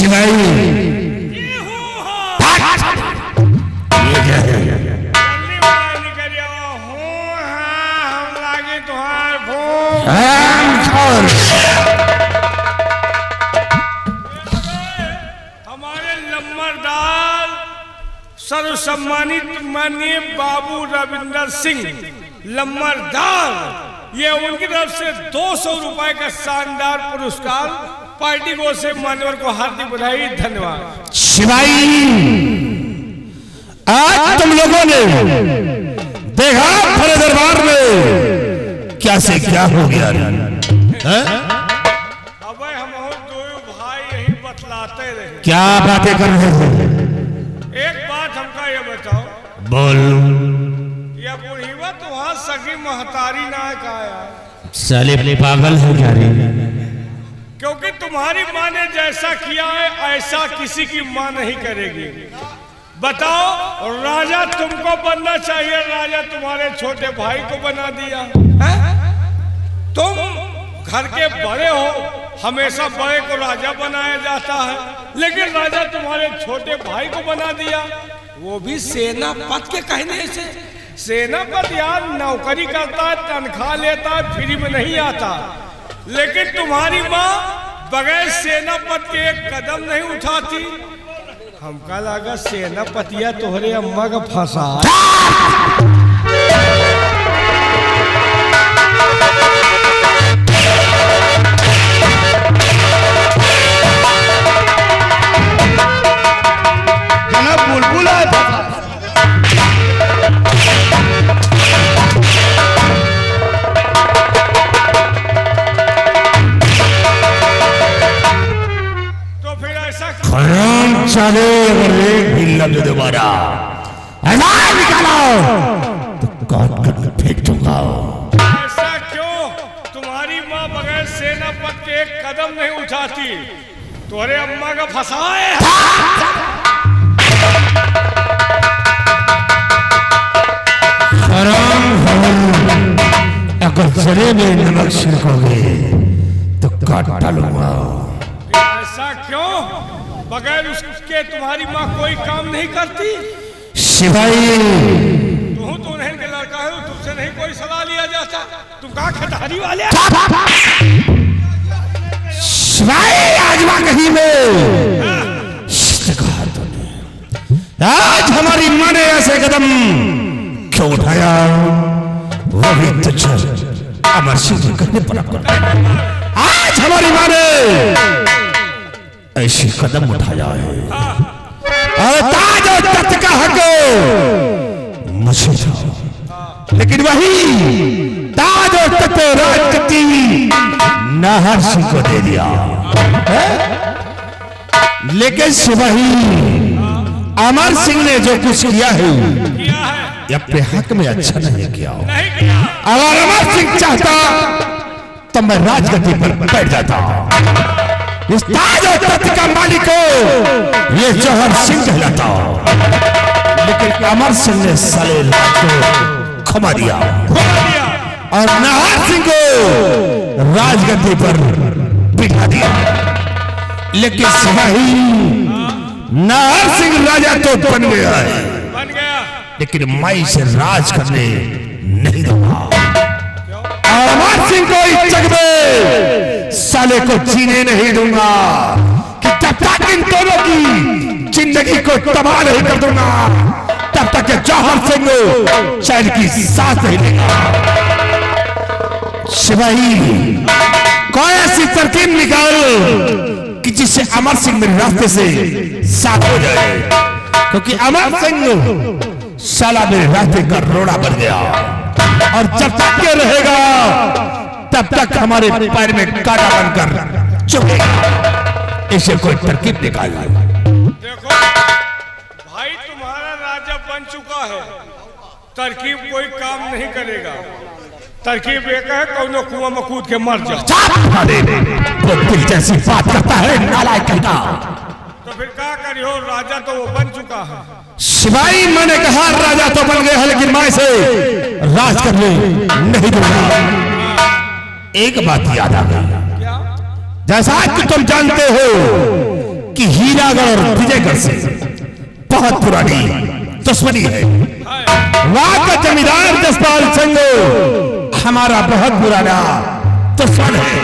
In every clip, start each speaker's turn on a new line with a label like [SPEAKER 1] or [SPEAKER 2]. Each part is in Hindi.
[SPEAKER 1] शिवाई ये क्या है?
[SPEAKER 2] हमारे नंबरदार सर्वसम्मानित माननीय बाबू रविंदर सिंह लम्बरदार, ये उनकी तरफ से 200 रुपए का शानदार पुरस्कार पार्टी को से मान्यवर को हार्दिक बधाई, धन्यवाद।
[SPEAKER 1] शिवाई आज तुम लोगों ने देखा भरे दरबार में क्या से क्या हो गया।
[SPEAKER 2] अबे हम दो भाई यही बतलाते रहे।
[SPEAKER 1] क्या बातें कर रहे थे?
[SPEAKER 2] एक बात हमका ये बताओ।
[SPEAKER 1] बोल।
[SPEAKER 2] या बुढ़ीवा तुम्हारा सगी महतारी ना आया?
[SPEAKER 1] साले पागल है क्या रे?
[SPEAKER 2] क्योंकि तुम्हारी माँ ने जैसा किया है ऐसा किसी की माँ नहीं करेगी। बताओ, राजा तुमको बनना चाहिए, राजा तुम्हारे छोटे भाई को बना दिया है? तुम घर के बड़े हो, हमेशा बड़े को राजा बनाया जाता है, लेकिन राजा तुम्हारे छोटे भाई को बना दिया, वो भी सेनापति के कहने से। सेनापति यार नौकरी करता है, तनख्वाह लेता है, फ्री में नहीं आता, लेकिन तुम्हारी माँ बगैर सेनापति के एक कदम नहीं उठाती। हमका लगा सेनापतिया तोहरे अम्मा का फंसा।
[SPEAKER 1] बुलबुल चले अगर एक भी लफ्ज दोबारा निकालो तो काट कर फेंक दूंगा।
[SPEAKER 2] ऐसा क्यों? तुम्हारी माँ बगैर सेनापति के एक कदम नहीं उठाती, तुम्हारे अम्मा का फंसाए।
[SPEAKER 1] अगर जरे में नमक छिड़कोगे तो काट डालूंगा।
[SPEAKER 2] ऐसा क्यों? बगैर उसके तुम्हारी माँ कोई काम नहीं करती?
[SPEAKER 1] शिवाई
[SPEAKER 2] तू तो उन्हें के लड़का है, तुमसे नहीं कोई सलाह लिया जाता? तुम कहाँ खटारी वाले?
[SPEAKER 1] शिवाई आजमा कहीं में आज हमारी माँ ने ऐसे कदम क्यों उठाया? वो भी तुझ अमर सिंह करने पर आज हमारी माँ ने ऐसी कदम उठाया है और ताज और तख्त का हक मुझे था, लेकिन वही ताज और तख्त राजगद्दी नाहर सिंह को दे दिया। लेकिन सिपाही अमर सिंह ने जो कुछ किया है ये अपने हक में अच्छा नहीं किया। अगर अमर सिंह चाहता तो मैं राजगद्दी पर बैठ जाता। इस ताज और तख्त का मालिक को ये जौहर सिंह कहलाता, लेकिन अमर सिंह ने साले राज को खमा दिया और नाहर सिंह को राजगद्दी पर बिठा दिया। लेकिन सिपाही नाहर सिंह राजा तो बन गया है, लेकिन माई से राज करने नहीं दूंगा। अमर सिंह को इस जग में साले को जीने नहीं दूंगा कि जब तक इन दोनों की जिंदगी को तबाह नहीं कर दूंगा तब तक जौहर सिंह चैन की सांस नहीं लेगा। सिपाही कोई ऐसी तरकीब निकाल कि जिससे अमर सिंह मेरे रास्ते से साफ हो जाए, क्योंकि अमर सिंह साला मेरे रास्ते का रोड़ा बन गया और जब तक ये रहेगा तब तक हमारे पैर में कांटा बनकर चुभेगा। इसे कोई तरकीब निकाल।
[SPEAKER 2] देखो भाई, तुम्हारा राजा बन चुका है, तरकीब कोई काम नहीं करेगा। तरकीब एक है, कौनो कुआं में कूद के मर जाओ।
[SPEAKER 1] वो दिल जैसी बात करता है नालायक कहता।
[SPEAKER 2] तो फिर क्या करियो? राजा तो वो बन चुका है।
[SPEAKER 1] शिवाई मैंने कहा राजा तो बन गए हैं, लेकिन मैं से राज करने नहीं दूंगा। एक बात याद आ गई, जैसा कि तुम जानते हो कि हीरागढ़ और विजयगढ़ से बहुत पुरानी दुश्मनी है। वहां का जमींदार जसपाल सिंह हमारा बहुत पुराना दुश्मन है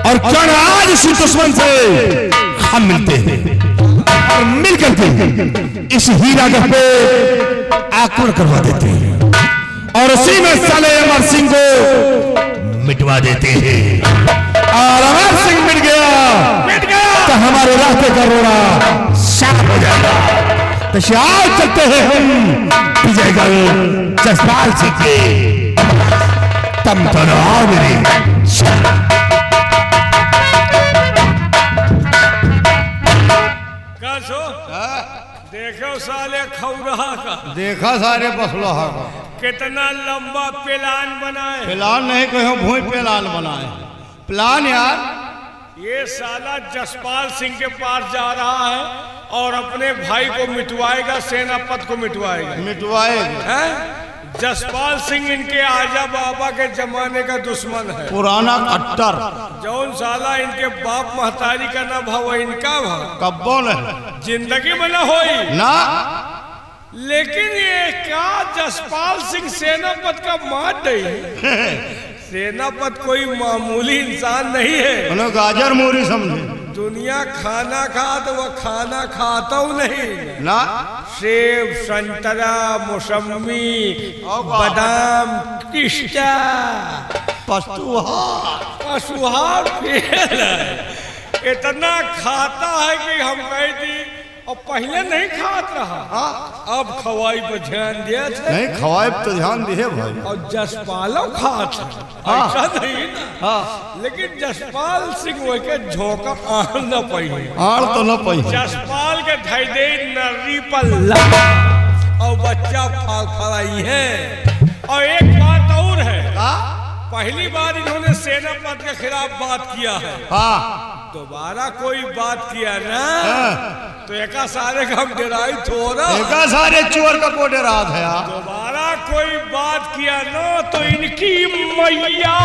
[SPEAKER 1] और क्यों न आज इसी दुश्मन से हम मिलते हैं और मिलकर के इस हीरागढ़ पे आक्रमण करवा देते हैं और उसी में साले अमर सिंह को मिटवा देते हैं। और अमर सिंह मिट गया तो हमारे रास्ते का रोड़ा साफ हो जाएगा। तो शायद चलते हैं हम विजयगढ़ जसपाल सिंह के तम तो आओ मेरे।
[SPEAKER 2] देखो साले खौरहा का,
[SPEAKER 3] देखा सारे बसलोहा का
[SPEAKER 2] कितना लंबा प्लान बनाए।
[SPEAKER 3] प्लान नहीं कहो भूमि प्लान बनाए प्लान यार।
[SPEAKER 2] ये साला जसपाल सिंह के पास जा रहा है और अपने भाई को मिटवाएगा, सेनापति को मिटवाएगा। हैं? जसपाल सिंह इनके आजा बाबा के जमाने का दुश्मन है,
[SPEAKER 3] पुराना कट्टर।
[SPEAKER 2] जौन साला इनके बाप महतारी का ना भाव इनका भाव
[SPEAKER 3] कब्बो नहीं
[SPEAKER 2] जिंदगी में ना होई
[SPEAKER 3] ना।
[SPEAKER 2] लेकिन ये क्या जसपाल सिंह सेनापति का मार नहीं। सेनापति कोई मामूली इंसान नहीं है।
[SPEAKER 3] उन्हें गाजर मूरी समझे।
[SPEAKER 2] दुनिया खाना खा तो वह खाना खाता हूँ नहीं
[SPEAKER 3] ना।
[SPEAKER 2] सेब, संतरा, मौसमी, बादाम, पिस्ता, पशुहार फेल है। इतना खाता है कि हम कह दी और पहले नहीं खात रहा, अब खवाई पर ध्यान दिया था।
[SPEAKER 3] नहीं खवाए तो ध्यान दिए भाई।
[SPEAKER 2] और जसपालो खात है, ऐसा नहीं ना। लेकिन जसपाल सिंह वो के झोंका आड़ न पाई,
[SPEAKER 3] आड़ तो न पाई।
[SPEAKER 2] जसपाल के ढाई दे नर्री पर और बच्चा फड़ाई है। और एक बात और है, पहली बार इन्होंने सेनापति के खिलाफ बात किया है। दोबारा कोई बात किया ना तो एका सारे का हम डराई थोड़ा,
[SPEAKER 3] एका सारे चोर का को डरा है।
[SPEAKER 2] दोबारा कोई बात किया ना तो इनकी मैया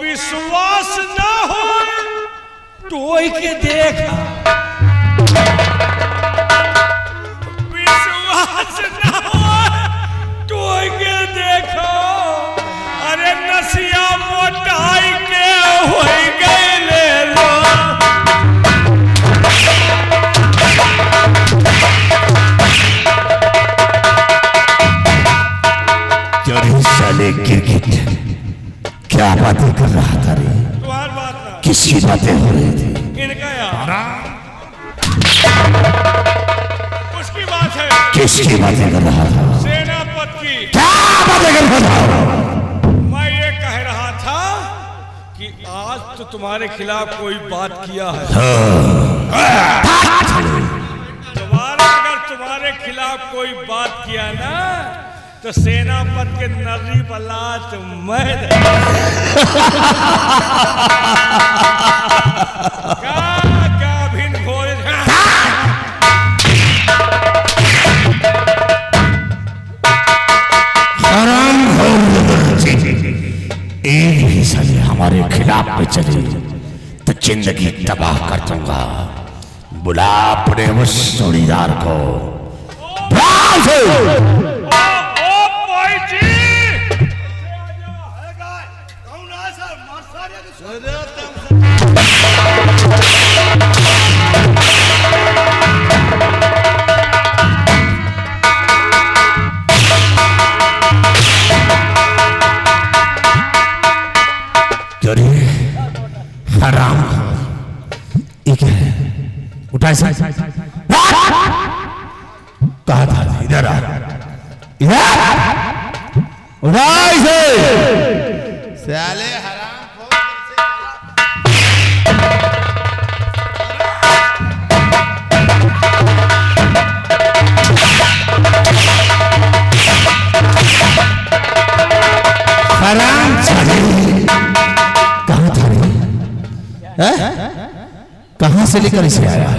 [SPEAKER 2] विश्वास ना हो टोई के देखा, विश्वास ना हो टोई के देखो। अरे नसिया मोटाई के हो गए ले लो।
[SPEAKER 1] साले क्रिकेट क्या बातें कर रहा था रे?
[SPEAKER 2] तुम्हारी बात ना,
[SPEAKER 1] किसकी बातें हो रही थी?
[SPEAKER 2] इनका यार उसकी बात है।
[SPEAKER 1] किसकी बातें कर रहा था?
[SPEAKER 2] सेनापति की।
[SPEAKER 1] क्या बातें कर रहा था?
[SPEAKER 2] मैं ये कह रहा था कि आज तो तुम्हारे खिलाफ कोई बात किया है, दोबारा अगर तुम्हारे खिलाफ कोई बात किया ना तो सेनापति के नर्री पल्ला तो मैं क्या भिन्न भोज
[SPEAKER 1] एक ही साले हमारे खिलाफ में चले तो जिंदगी तबाह कर दूंगा। बुला अपने उस जोड़ीदार को। हराम उठा इसे। कहा था इधर आ, इधर उठा इसे।
[SPEAKER 3] साले
[SPEAKER 1] हराम साले। कहाँ था रे? कहाँ से लेकर इसे आया?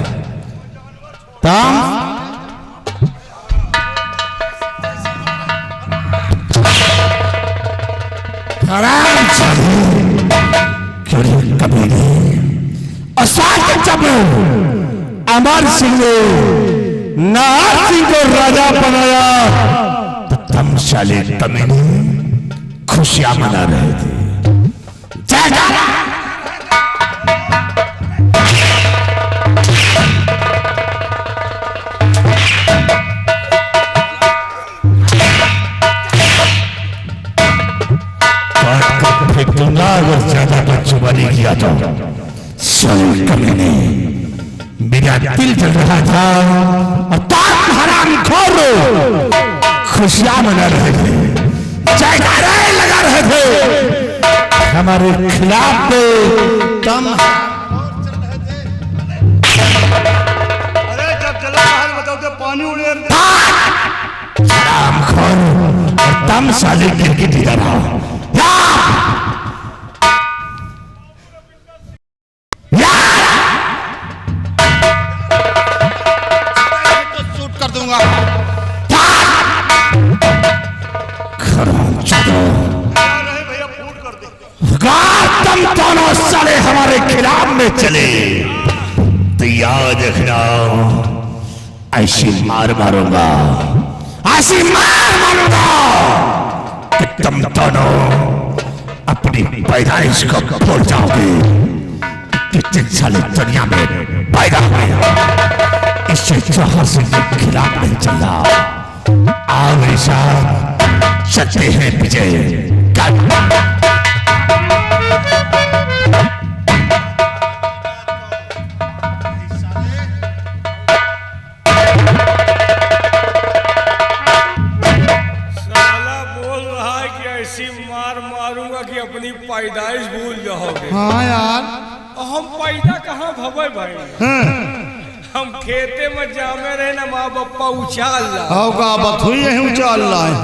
[SPEAKER 1] ताम हराम साले, क्यों कबीरे असाध चबो अमर सिंह ने नार सिंह को राजा बनाया तो तुम साले कमीने खुशियां मना रहे थे। फेंकूंगा अगर ज्यादा बदजुबानी किया तो। साले कमीने, मेरा दिल जल रहा था और ताक हराम खोरो खुशियां मना रहे थे, जयकारे लगा रहे थे हमारे खिलाफ पे। तुम
[SPEAKER 3] अरे जब जला हाल बताओ तो पानी उड़े
[SPEAKER 1] हराम खोर और तुम साले गिरगिट इधर आओ।
[SPEAKER 3] शूट कर दूंगा। भैया फूट कर दे।
[SPEAKER 1] तुम दोनों साले हमारे खिलाफ में चले तो याद रखना, ऐसी मार मारूंगा, ऐसी मार मारूंगा कि तुम दोनों अपनी पैदाइश को भूल जाओगे। कितने साले दुनिया में पैदा हुए, इससे जहर से खिलाफ नहीं चलना। आओ मेरे साथ चलते हैं विजय।
[SPEAKER 2] मारूंगा कि अपनी पैदाइश भूल जाओगे।
[SPEAKER 3] हाँ यार,
[SPEAKER 2] हम पैदा कहाँ भवे भाई, हम खेते में जामे रहे ना, माँ बापा उछाल
[SPEAKER 3] का बात हुई है उछाल रहा है।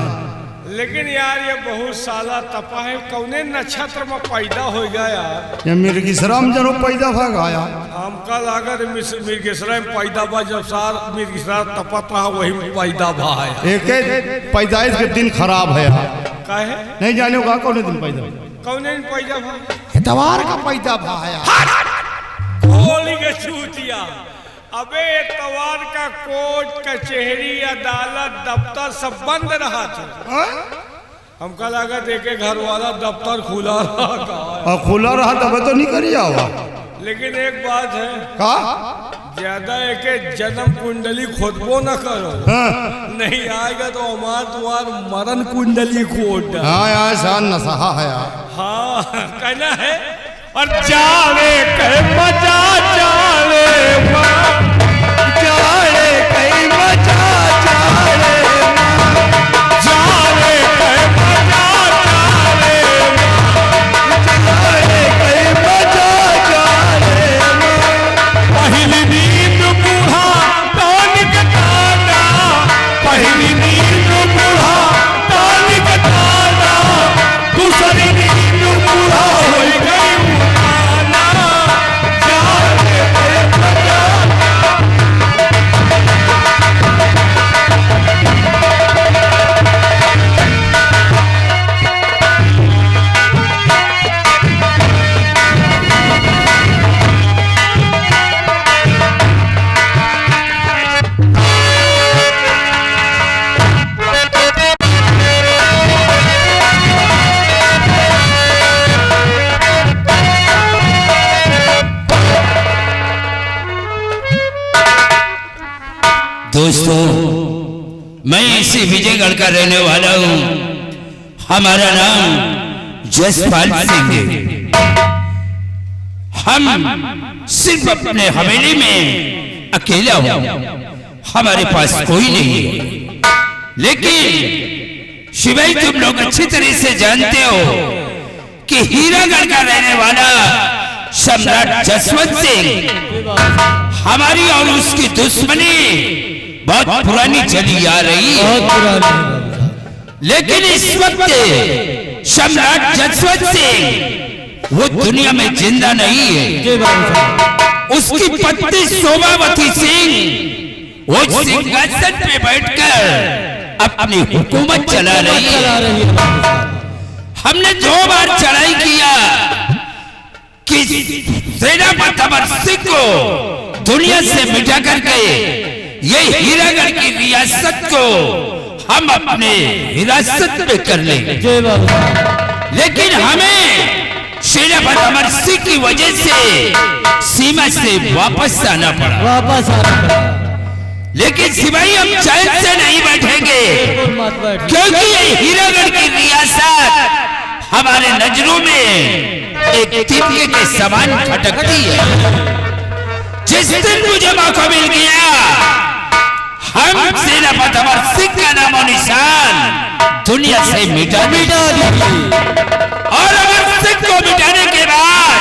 [SPEAKER 2] लेकिन यार ये बहुत साला तपा है, कौने नक्षत्र में पैदा हो गया यार।
[SPEAKER 3] ये मिर्गिसराम जरूर पैदा भागा यार।
[SPEAKER 2] हमका लागत मिर्गिसरा में पैदा बा, जब साल मिर्गिसरा तपत रहा वही पैदा भा है।
[SPEAKER 3] एक पैदाइश के दिन खराब है यार।
[SPEAKER 2] काहे
[SPEAKER 3] नहीं जाने का कौन दिन पैदा,
[SPEAKER 2] कौने दिन पैदा भा,
[SPEAKER 3] इतवार का पैदा भा है यार।
[SPEAKER 2] होली के चूतिया, अबे इतवार का कोर्ट कचहरी अदालत दफ्तर सब बंद रहा था। हमका लगा देखे घर वाला दफ्तर खुला रहा,
[SPEAKER 3] खुला रहा तब तो नहीं करिया हुआ।
[SPEAKER 2] लेकिन एक बात है,
[SPEAKER 3] का
[SPEAKER 2] ज्यादा एक जन्म कुंडली खोदबो न करो। नहीं आएगा तो हमार तुम्हार मरण कुंडली खोद।
[SPEAKER 3] हाँ यार, शान नशा है यार।
[SPEAKER 2] हाँ कहना है, और जावे कह मजा जावे जावे कहीं मजा जावे जावे कह मजा जावे जावे कहीं मजा जावे। पहली नींद बूढ़ा टॉनिक ताना, पहली नींद बूढ़ा टॉनिक ताना, दूसरी नींद बूढ़ा हो गई उठाना, जावे मजा।
[SPEAKER 4] दोस्तों, मैं इसी विजयगढ़ का रहने वाला हूं। हमारा नाम जसपाल सिंह है। हम सिर्फ अपने हवेली में अकेला हूं, हमारे पास कोई नहीं है। लेकिन शिवाई तुम लोग अच्छी तरह से जानते हो कि हीरागढ़ का रहने वाला सम्राट जसवंत सिंह हमारी और उसकी दुश्मनी बहुत पुरानी चली आ रही है। लेकिन इस वक्त सम्राट जसवंत सिंह वो दुनिया में जिंदा नहीं है। उसकी पत्नी शोभावती सिंह वो सिंहासन पे बैठकर अपनी हुकूमत चला रही है। हमने 2 बार चढ़ाई किया कि सेनापति अमर सिंह को दुनिया से मिटा करके ये हीरागढ़ की रियासत को हम अपने हिरासत में कर लेंगे। लेकिन हमें सेनापति अमर सिंह की वजह से सीमा से वापस आना पड़ा। लेकिन सिपाही हम चैन से नहीं बैठेंगे, क्योंकि ये हीरागढ़ की रियासत हमारे नजरों में एक तितली के समान खटकती है। जिस दिन मुझे मौका मिल गया, हम सेनापति अमर सिंह का नामो निशान दुनिया से मिटा दिया। और अमर सिंह को मिटाने के बाद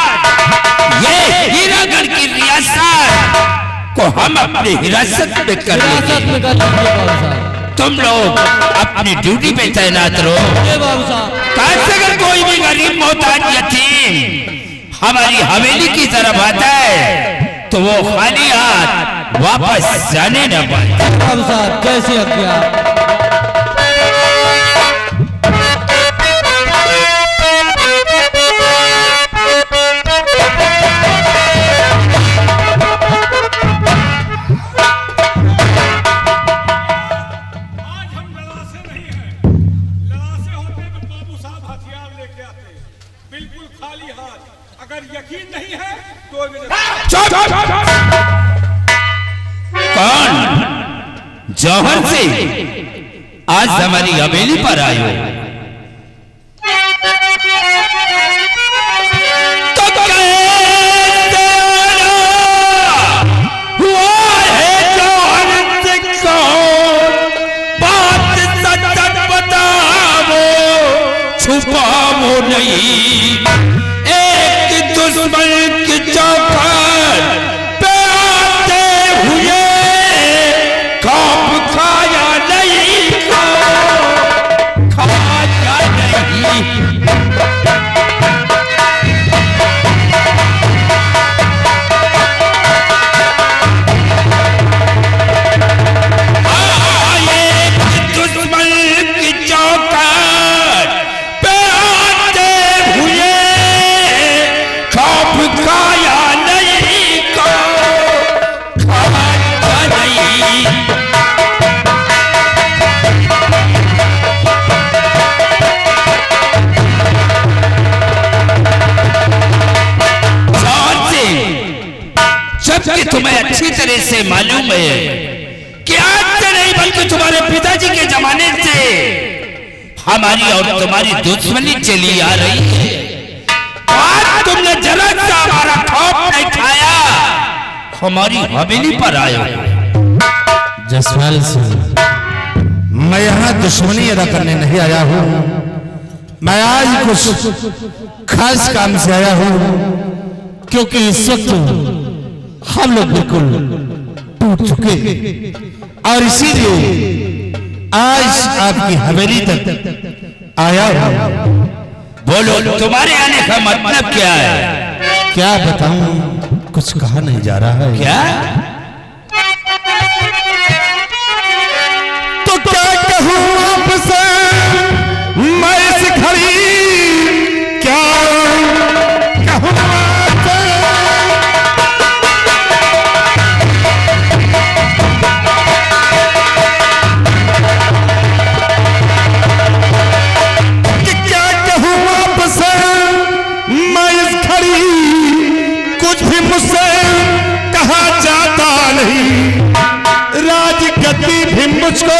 [SPEAKER 4] ये हीरागढ़ की रियासत को हम अपनी हिरासत में कर लेंगे। तुम लोग अपनी ड्यूटी पे तैनात रहो। काश अगर कोई भी गरीब मोहताज यतीम हमारी हवेली की तरफ आता है तो वो खाली हाथ वापस जाने न पाए।
[SPEAKER 5] कैसे आज्ञा।
[SPEAKER 2] यकीन नहीं है तो
[SPEAKER 4] कौन जौहर से आज हमारी हवेली पर आए हो? तो कैसे हुआ है जौहर से कौन? बात सच बताओ, छुपाओ नहीं। दुश्मन की चौखट पे आते हुए खौफ खाया नहीं, खाया नहीं। दुश्मन की चौखट पे आते हुए खाया नहीं, खाया नहीं। जबकि तुम्हें अच्छी तरह से मालूम है कि आज से नहीं बल्कि तुम्हारे पिताजी के जमाने से हमारी और तुम्हारी दुश्मनी चली आ रही है। आज तुमने जरा सा हमारा खौफ नहीं खाया, हमारी हवेली पर आए।
[SPEAKER 1] जसपाल सिंह, मैं यहाँ दुश्मनी अदा करने नहीं आया हूँ। मैं आज कुछ खास काम से आया हूँ, क्योंकि इस वक्त हम लोग बिल्कुल टूट चुके और इसीलिए आज आपकी हवेली तक आया हूँ।
[SPEAKER 4] बोलो, तुम्हारे आने का मतलब क्या है?
[SPEAKER 1] क्या बताऊं, कुछ कहा नहीं जा रहा है।
[SPEAKER 4] क्या?
[SPEAKER 1] तो क्या कहूं आपसे मैं इस घड़ी, क्या कहूं आपसे? कि क्या कहूं आपसे मैं इस घड़ी, कुछ भी मुझसे कहा जाता नहीं। राजगद्दी भी मुझको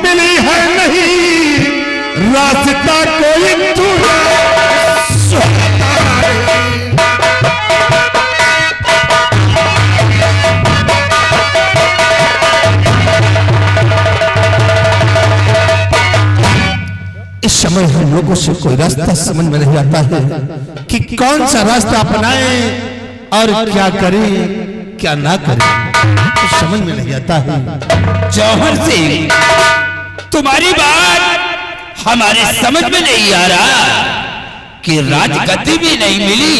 [SPEAKER 1] मिली है नहीं, रास्ता कोई दूसरा इस समय हम लोगों से कोई रास्ता समझ में नहीं आता है कि कौन सा रास्ता अपनाए और क्या करें क्या ना करें, तो समझ में नहीं आता है।
[SPEAKER 4] जौहर सिंह, तुम्हारी बात हमारे समझ में नहीं आ रहा कि राजगद्दी भी नहीं मिली।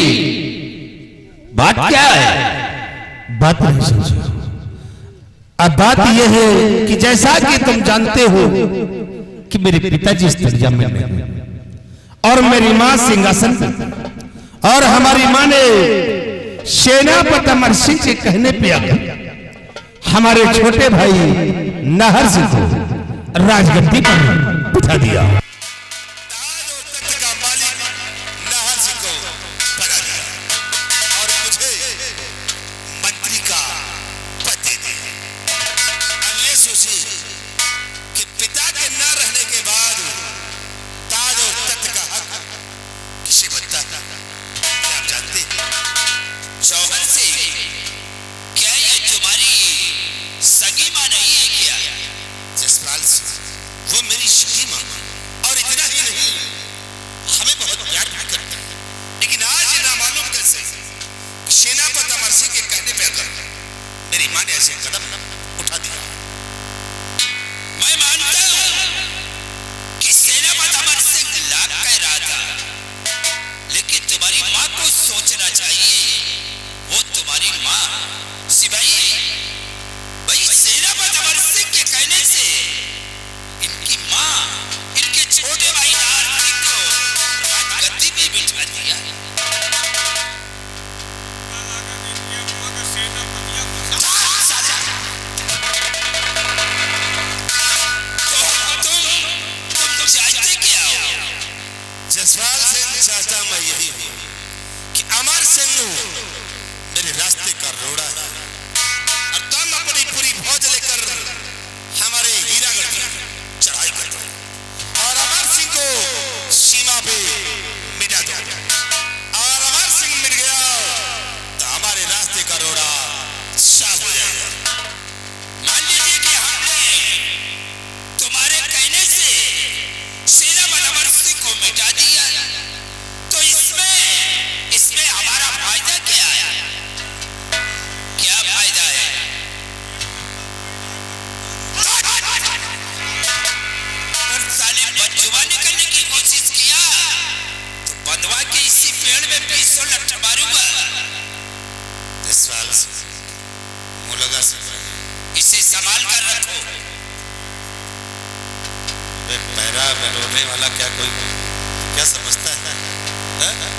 [SPEAKER 4] बात क्या है?
[SPEAKER 1] बात नहीं समझो। अब बात यह है कि जैसा कि तुम जानते हो कि मेरे पिताजी इस दरिया में हैं और मेरी मां सिंहासन पर, और हमारी मां ने सेनापति अमर सिंह के कहने पे आकर हमारे छोटे भाई नाहर सिंह को राजगद्दी पर बिठा दिया।
[SPEAKER 4] इसे संभाल कर रखो।
[SPEAKER 5] पैरा में रोने वाला क्या कोई क्या समझता है?